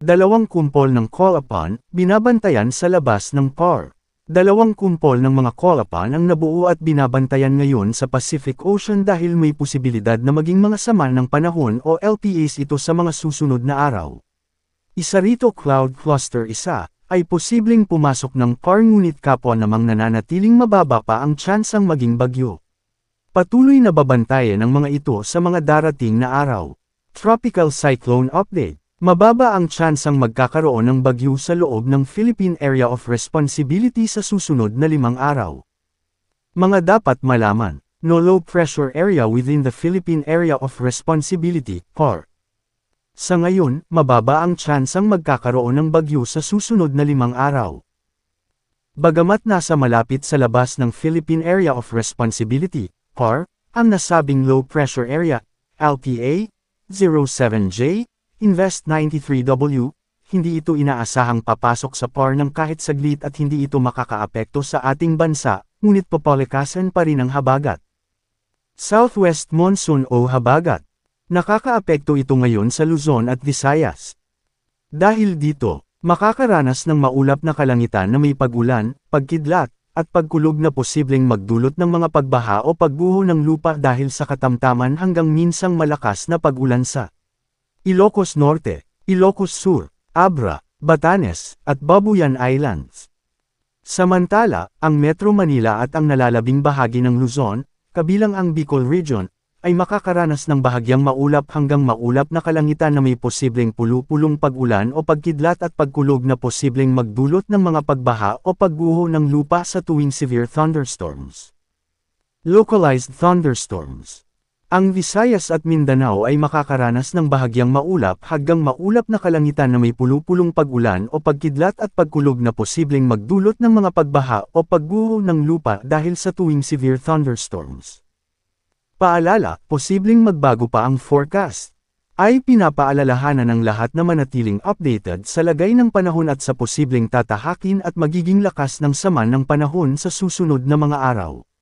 Dalawang kumpol ng Colapan, binabantayan sa labas ng PAR. Dalawang kumpol ng mga Colapan ang nabuo at binabantayan ngayon sa Pacific Ocean dahil may posibilidad na maging mga sama ng panahon o LPAs ito sa mga susunod na araw. Isa rito cloud cluster isa, ay posibleng pumasok ng PAR ngunit kapwa namang nananatiling mababa pa ang tsansang maging bagyo. Patuloy na babantayan ang mga ito sa mga darating na araw. Tropical Cyclone Update. Mababa ang tsansang magkakaroon ng bagyo sa loob ng Philippine Area of Responsibility sa susunod na 5 araw. Mga dapat malaman. No low pressure area within the Philippine Area of Responsibility, PAR. Sa ngayon, mababa ang tsansang magkakaroon ng bagyo sa susunod na 5 araw. Bagamat nasa malapit sa labas ng Philippine Area of Responsibility, PAR, ang nasabing low pressure area, LPA, 07J, Invest 93W, hindi ito inaasahang papasok sa PAR ng kahit saglit at hindi ito makakaapekto sa ating bansa, ngunit papalakasan pa rin ang habagat. Southwest Monsoon o habagat. Nakakaapekto ito ngayon sa Luzon at Visayas. Dahil dito, makakaranas ng maulap na kalangitan na may pag-ulan, pagkidlat, at pagkulog na posibleng magdulot ng mga pagbaha o pagguho ng lupa dahil sa katamtaman hanggang minsang malakas na pag-ulan sa Ilocos Norte, Ilocos Sur, Abra, Batanes, at Babuyan Islands. Samantala, ang Metro Manila at ang nalalabing bahagi ng Luzon, kabilang ang Bicol Region, ay makakaranas ng bahagyang maulap hanggang maulap na kalangitan na may posibleng pulu-pulong pag-ulan o pagkidlat at pagkulog na posibleng magdulot ng mga pagbaha o pagguho ng lupa sa tuwing severe thunderstorms. Localized thunderstorms. Ang Visayas at Mindanao ay makakaranas ng bahagyang maulap hanggang maulap na kalangitan na may pulu-pulong pag-ulan o pagkidlat at pagkulog na posibleng magdulot ng mga pagbaha o pagguho ng lupa dahil sa tuwing severe thunderstorms. Paalala, posibleng magbago pa ang forecast. Ay pinapaalalahanan ng lahat na manatiling updated sa lagay ng panahon at sa posibleng tatahakin at magiging lakas ng sama ng panahon sa susunod na mga araw.